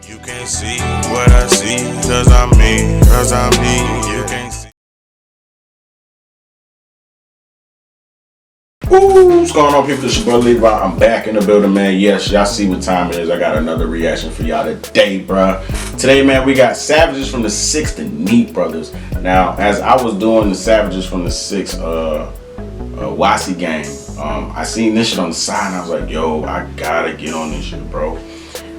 You can't see what I see, cause I'm me, you can't see. Ooh, what's going on, people? It's your brother Levi. I'm back in the building, man. Yes, y'all see what time it is. I got another reaction for y'all today, bruh. Today, man, we got Savages from the 6th and Neat Brothers. Now, as I was doing the Savages from the 6th Wasi gang, I seen this shit on the side and I was like, yo, I gotta get on this shit, bro.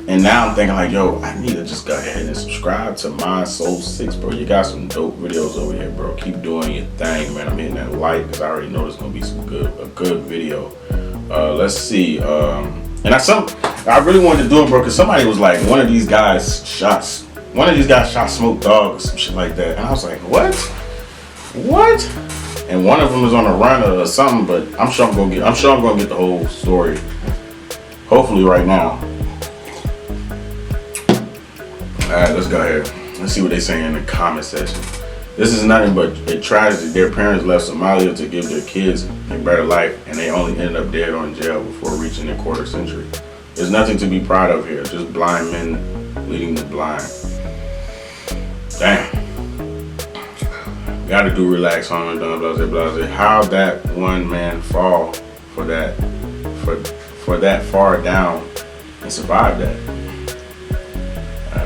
And now I'm thinking like, yo, I need to just go ahead and subscribe to My Soul 6, bro. You got some dope videos over here, bro. Keep doing your thing, man. I'm hitting that like because I already know it's gonna be a good video. Let's see. And I really wanted to do it, bro, because somebody was like, one of these guys shot Smoke Dawg or some shit like that. And I was like, what? And one of them is on a run or something, but I'm sure I'm gonna get the whole story. Hopefully right now. Alright, let's go ahead. Let's see what they say in the comment section. This is nothing but a tragedy. Their parents left Somalia to give their kids a better life, and they only ended up dead or in jail before reaching their quarter century. There's nothing to be proud of here, just blind men leading the blind. Damn. Gotta do relax, homie, blah, blah, blah. How'd that one man fall for that far down and survive that?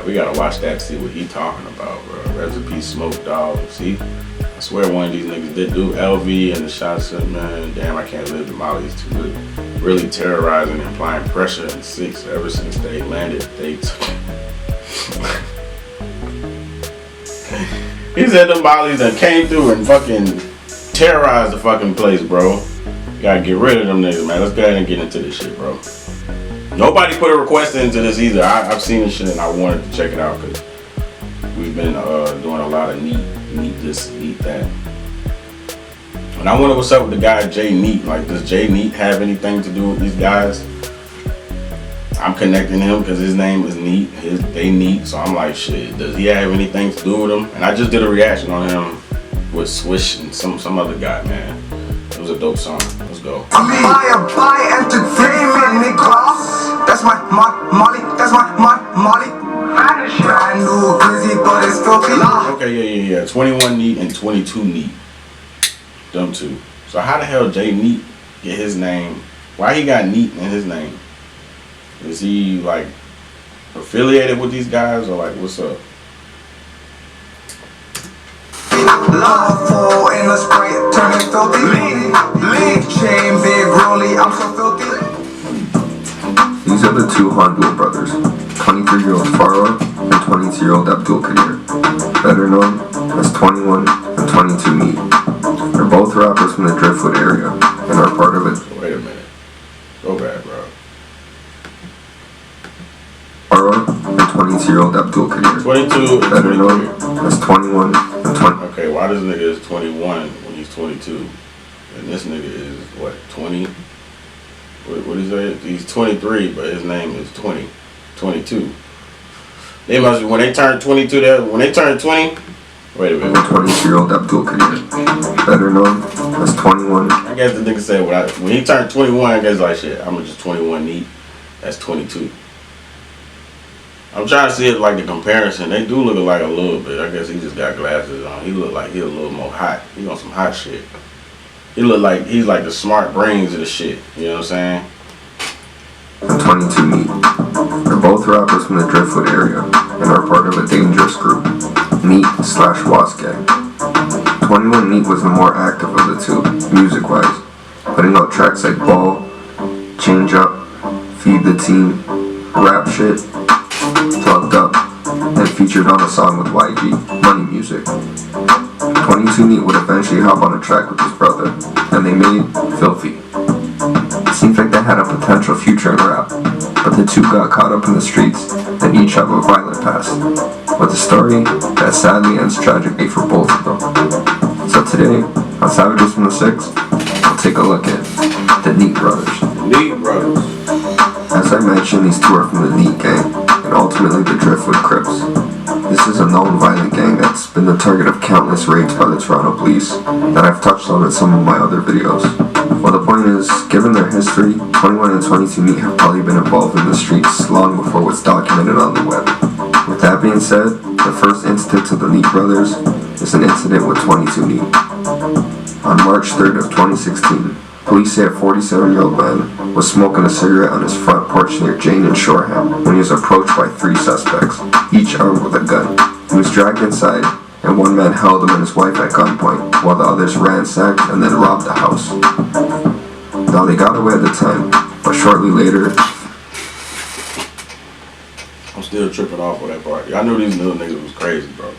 We gotta watch that, see what he talking about, bro. Rest in peace, Smoke Dawg. See, I swear one of these niggas did do LV and the shots said, man, damn, I can't live the Molly's too good. Really terrorizing and applying pressure in 6 ever since they landed. They took He said the Molly's that came through and fucking terrorized the fucking place, bro. Gotta get rid of them niggas, man. Let's go ahead and get into this shit, bro. Nobody put a request into this either. I've seen this shit and I wanted to check it out because we've been doing a lot of neat this, neat that. And I wonder what's up with the guy Jay Neat. Like, does Jay Neat have anything to do with these guys? I'm connecting him because his name is Neat. They Neat, so I'm like, shit, does he have anything to do with them? And I just did a reaction on him with Swish and some other guy, man. It was a dope song. Let's go. I buy entertainment, nigga. That's my Molly. That's my Molly. Brand new glizzy, but it's filthy. Okay, yeah. 21 Neat and 22 Neat. Them two. So how the hell Jay Neat get his name? Why he got Neat in his name? Is he like affiliated with these guys or like what's up? Love for in the spray, turning filthy. Lean chain, big rolly, I'm so filthy. These are the two Honduel brothers, 23-year-old Farah and 22-year-old Abdul Kadir, better known as 21 and 22 Neat. They're both rappers from the Driftwood area and are part of it. Wait a minute. Go back, bro. Farah and 22-year-old Abdul Kadir, 22 and better 23. known as 21 and 20. Okay, why this nigga is 21 when he's 22? And this nigga is, what, 20? What is that? He's 23, but his name is 22. They must be, when they turn 22, when they turn 20, wait a minute. 22-year-old Abdul Kadir, better known as 21. I guess the nigga said, when he turned 21, I guess like, shit, I'm just 21 Neat. That's 22. I'm trying to see it like the comparison. They do look like a little bit. I guess he just got glasses on. He look like he a little more hot. He on some hot shit. He look like he's like the smart brains of the shit. You know what I'm saying? And 22 Neat. They're both rappers from the Driftwood area and are part of a dangerous group, Neat/Was Gang. 21 Neat was the more active of the two, music-wise, putting out tracks like Ball, Change Up, Feed the Team, Rap Shit, Plugged Up, and featured on a song with YG, Money Music. 22 Neat would eventually hop on a track with his brother, and they made Filthy. It seems like they had a potential future in rap, but the two got caught up in the streets and each have a violent past, with a story that sadly ends tragically for both of them. So today, on Savages from the 6th, we'll take a look at the Neat Brothers. Neat Brothers. As I mentioned, these two are from the Neat Gang, and ultimately the Driftwood Crips. This is a known violent gang that's been the target of countless raids by the Toronto police that I've touched on in some of my other videos. Well, the point is, given their history, 21 and 22 Neat have probably been involved in the streets long before what's documented on the web. That being said, the first incident to the Neat brothers is an incident with 22 Neat. On March 3rd of 2016, police say a 47-year-old man was smoking a cigarette on his front porch near Jane and Shoreham when he was approached by 3 suspects, each armed with a gun. He was dragged inside, and one man held him and his wife at gunpoint, while the others ransacked and then robbed the house. Now they got away at the time, but shortly later, I'm still tripping off of that part. I knew these little niggas was crazy, bro.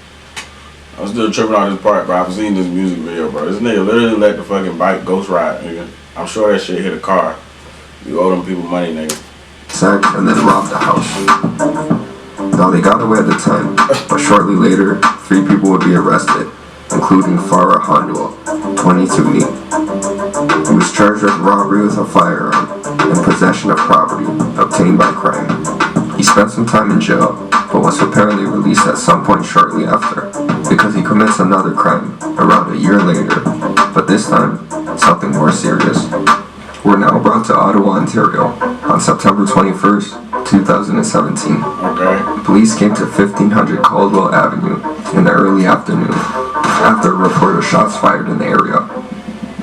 I'm still tripping on this part, bro. I've seen this music video, bro. This nigga literally let the fucking bike ghost ride, nigga. I'm sure that shit hit a car. You owe them people money, nigga. sacked and then robbed the house. Now they got away at the time, but shortly later, 3 people would be arrested, including Farah Handul, 22 Neat. He was charged with robbery with a firearm and possession of property obtained by crime. He spent some time in jail, but was apparently released at some point shortly after, because he commits another crime around a year later, but this time, something more serious. We're now brought to Ottawa, Ontario, on September 21st, 2017. Okay. Police came to 1500 Caldwell Avenue in the early afternoon after a report of shots fired in the area.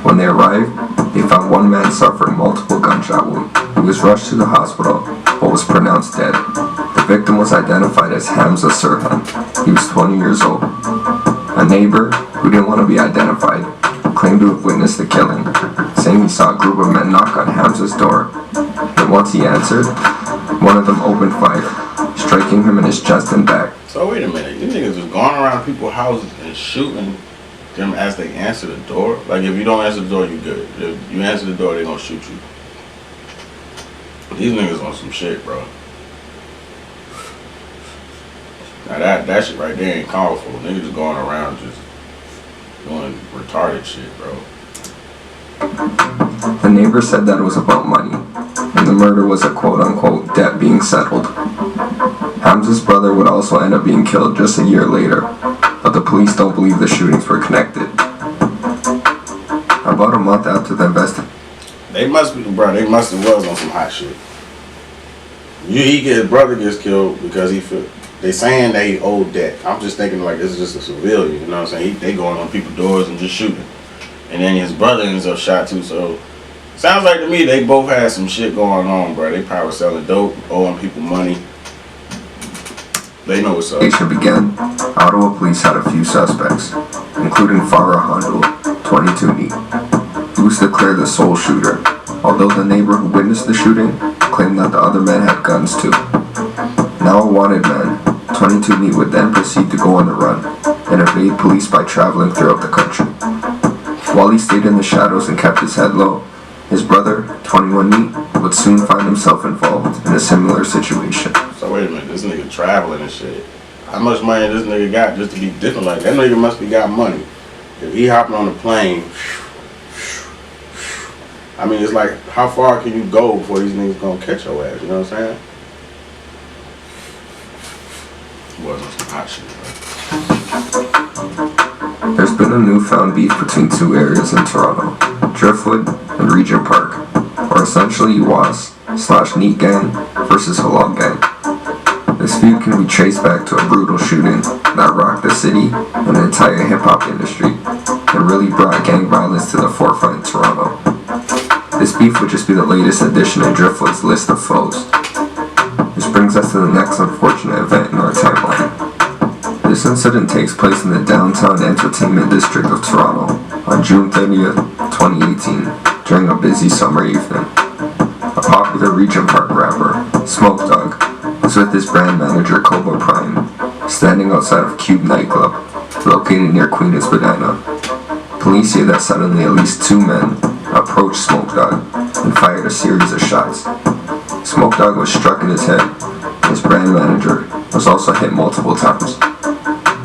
When they arrived, they found one man suffering multiple gunshot wounds. He was rushed to the hospital, but was pronounced dead. The victim was identified as Hamza Sirhan. He was 20 years old. A neighbor, who didn't want to be identified, claimed to have witnessed the killing, saying he saw a group of men knock on Hamza's door. And once he answered, one of them opened fire, striking him in his chest and back. So wait a minute, these niggas was going around people's houses and shooting them as they answer the door? Like, if you don't answer the door, you good. If you answer the door, they gonna shoot you. These niggas on some shit, bro. Now that shit right there ain't called for. Niggas just going around just doing retarded shit, bro. The neighbor said that it was about money, and the murder was a quote-unquote debt being settled. Hamza's brother would also end up being killed just a year later, but the police don't believe the shootings were connected. About a month after the investigation, They must be, bro. They must have was on some hot shit. His brother gets killed because they saying that he owed debt. I'm just thinking like this is just a civilian. You know what I'm saying? They going on people's doors and just shooting. And then his brother ends up shot too. So sounds like to me they both had some shit going on, bro. They probably selling dope, owing people money. They know what's up. began, Ottawa police had a few suspects, including Farah Handul, 22 Neat. He was declared the sole shooter, although the neighbor who witnessed the shooting claimed that the other men had guns too. Now a wanted man, 22 Neat would then proceed to go on the run and evade police by traveling throughout the country. While he stayed in the shadows and kept his head low, his brother, 21 Neat, would soon find himself involved in a similar situation. So wait a minute, this nigga traveling and shit. How much money this nigga got just to be different like that? That nigga must be got money. If he hopping on the plane, I mean, it's like, how far can you go before these niggas gonna catch your ass? You know what I'm saying? Wasn't some hot shit, bro. There's been a newfound beef between 2 areas in Toronto, Driftwood and Regent Park, or essentially UWAS/Neat Gang versus Halal Gang. This feud can be traced back to a brutal shooting that rocked the city and the entire hip-hop industry and really brought gang violence to the forefront in Toronto. This beef would just be the latest addition in Driftwood's list of foes. This brings us to the next unfortunate event in our timeline. This incident takes place in the downtown entertainment district of Toronto on June 30th, 2018, during a busy summer evening. A popular Regent Park rapper, Smoke Dawg, was with his brand manager Cobra Prime, standing outside of Cube nightclub, located near Queen and Spadina. Police say that suddenly at least 2 men approached Smoke Dawg and fired a series of shots. Smoke Dawg was struck in his head. His brand manager was also hit multiple times.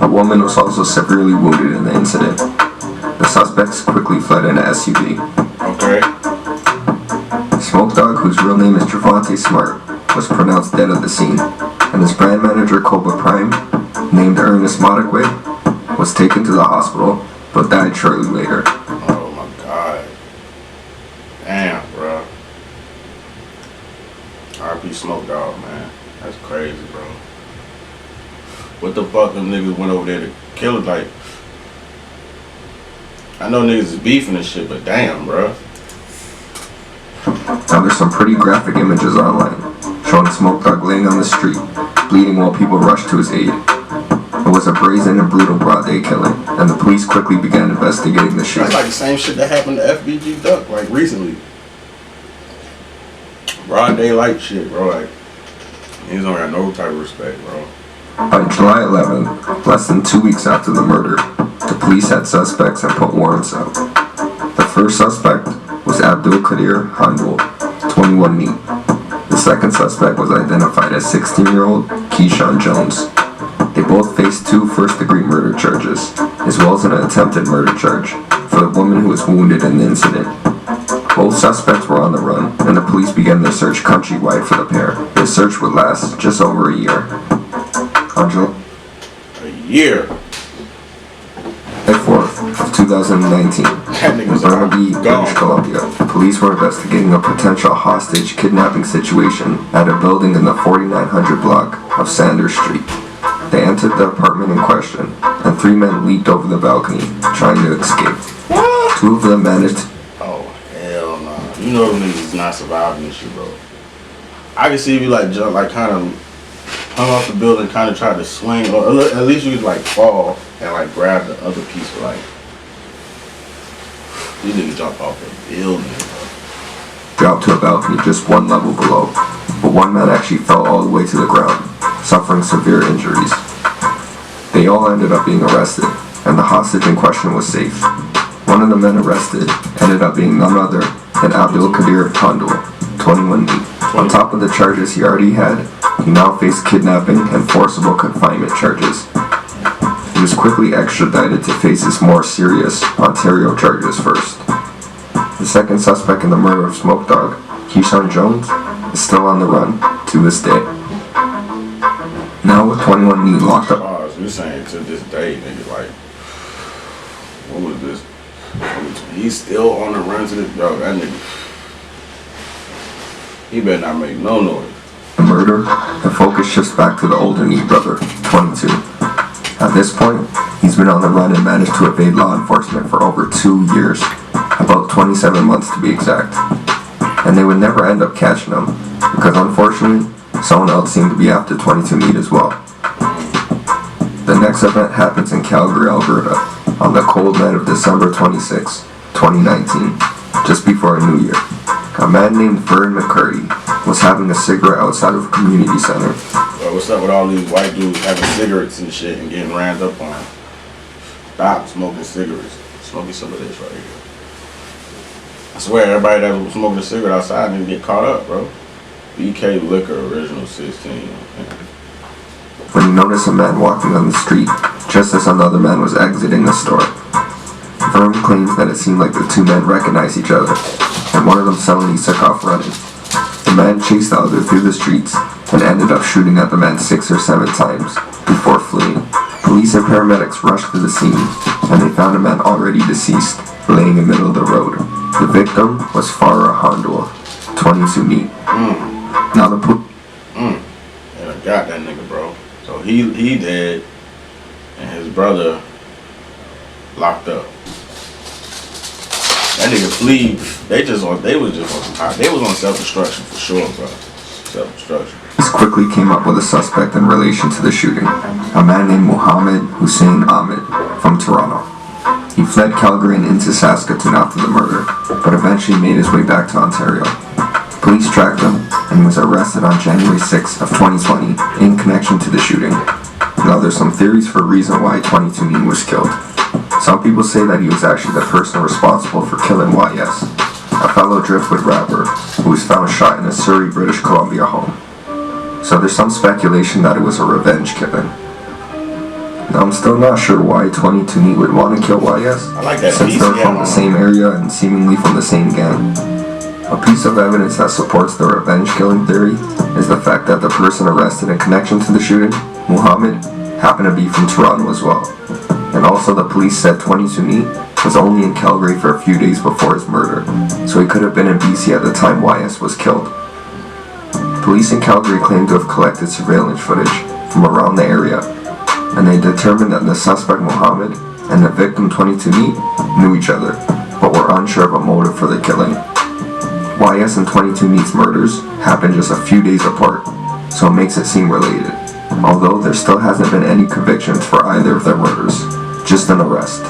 A woman was also severely wounded in the incident. The suspects quickly fled in an SUV. Okay. Smoke Dawg, whose real name is Javante Smart, was pronounced dead at the scene, and his brand manager Cobra Prime, named Ernest Modicway, was taken to the hospital, but died shortly later. Oh my god. Damn, bro. RP Smoke Dawg, man. That's crazy, bro. what the fuck them niggas went over there to kill it? Like, I know niggas is beefing and shit, but damn, bro. Now there's some pretty graphic images online showing Smoke Dawg laying on the street, bleeding while people rushed to his aid. It was a brazen and brutal broad day killing, and the police quickly began investigating the shooting. That's like the same shit that happened to FBG Duck, like recently. Broad daylight shit, bro. Like, he don't got no type of respect, bro. On July 11th, less than 2 weeks after the murder, the police had suspects and put warrants out. The first suspect was Abdul Qadir Handul, 21 neat. The second suspect was identified as 16-year-old Keyshawn Jones. They both faced 2 first-degree murder charges, as well as an attempted murder charge for the woman who was wounded in the incident. Both suspects were on the run, and the police began their search countrywide for the pair. The search would last just over a year. A year? May 4th of 2019, in Burnaby, British Columbia, police were investigating a potential hostage kidnapping situation at a building in the 4900 block of Sanders Street. They entered the apartment in question, and 3 men leaped over the balcony, trying to escape. 2 of them managed. Oh, hell no. Nah. You know them niggas is not surviving this shit, bro. I can see if you like jump, like kind of hung off the building, kind of tried to swing, or at least you could like fall and like grab the other piece. But like, you didn't jump off the building, bro. Dropped to a balcony just 1 level below, but 1 man actually fell all the way to the ground, suffering severe injuries. They all ended up being arrested, and the hostage in question was safe. One of the men arrested ended up being none other than Abdul Qadir Handul, 21 neat. On top of the charges he already had, he now faced kidnapping and forcible confinement charges. He was quickly extradited to face his more serious Ontario charges first. The second suspect in the murder of Smoke Dawg, Keyshawn Jones, is still on the run to this day. Now with 21 neat locked up. You're saying to this day, nigga, like, what was this? He's still on the run to this, bro. That nigga, he better not make no noise. The murder, the focus shifts back to the older neat brother, 22. At this point, he's been on the run and managed to evade law enforcement for over 2 years, about 27 months to be exact. And they would never end up catching him, because unfortunately, someone else seemed to be after 22 neat as well. The next event happens in Calgary, Alberta, on the cold night of December 26, 2019, just before a new year. A man named Vern McCurdy was having a cigarette outside of a community center. Well, what's up with all these white dudes having cigarettes and shit and getting rammed up on? Stop smoking cigarettes. Smoking some of this right here. I swear, everybody that was smoking a cigarette outside didn't get caught up, bro. BK Liquor, original 16. When he noticed a man walking on the street, just as another man was exiting the store. Vern claims that it seemed like the 2 men recognized each other, and one of them suddenly took off running. The man chased the other through the streets and ended up shooting at the man 6 or 7 times before fleeing. Police and paramedics rushed to the scene, and they found a man already deceased, laying in the middle of the road. The victim was Farah Handul, 22 neat. Now the And I got that nigga, bro. So he dead, and his brother locked up. That nigga flee. They was on self-destruction for sure, bro. Self-destruction. Police quickly came up with a suspect in relation to the shooting, a man named Mohammed Hussein Ahmed from Toronto. He fled Calgary and into Saskatoon after the murder, but eventually made his way back to Ontario. Police tracked him, and he was arrested on January 6th of 2020 in connection to the shooting. Now there's some theories for the reason why 22 neat was killed. Some people say that he was actually the person responsible for killing YS, a fellow Driftwood rapper who was found shot in a Surrey, British Columbia home. So there's some speculation that it was a revenge killing. Now I'm still not sure why 22 neat would want to kill YS, I like that since they're from the same area and seemingly from the same gang. A piece of evidence that supports the revenge killing theory is the fact that the person arrested in connection to the shooting, Muhammad, happened to be from Toronto as well. And also the police said 22 neat was only in Calgary for a few days before his murder, so he could have been in BC at the time YS was killed. Police in Calgary claim to have collected surveillance footage from around the area, and they determined that the suspect Muhammad and the victim 22 Neat knew each other, but were unsure of a motive for the killing. YS and 22 Neat's murders happened just a few days apart, so it makes it seem related, although there still hasn't been any convictions for either of their murders, just an arrest.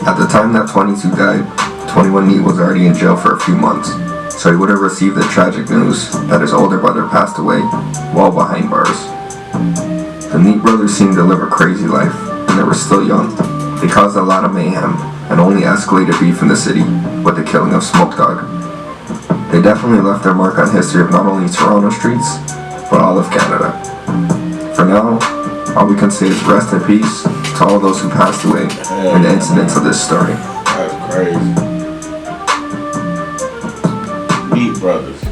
At the time that 22 died, 21 Neat was already in jail for a few months, so he would have received the tragic news that his older brother passed away while behind bars. The Neat brothers seemed to live a crazy life, and they were still young. They caused a lot of mayhem, and only escalated beef in the city with the killing of Smoke Dawg. They definitely left their mark on history of not only Toronto streets, but all of Canada. For now, all we can say is rest in peace to all those who passed away in the incidents of this story. That's crazy. Neat brothers.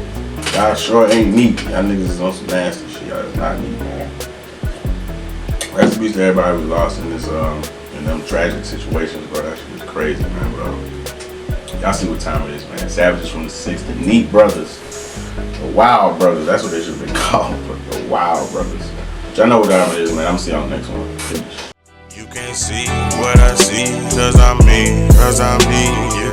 Y'all sure ain't neat. Y'all niggas is on some nasty shit. Y'all is not neat, man. Rest in peace to everybody who lost in this in them tragic situations, bro. That shit was crazy, man, bro. Y'all see what time it is, man. Savages from the 6th, the Neat brothers. The Wild brothers. That's what they should have been called, the Wild brothers. But y'all know what time it is, man. I'm see y'all on the next one. Peace. You can't see what I see, cause I'm me, yeah.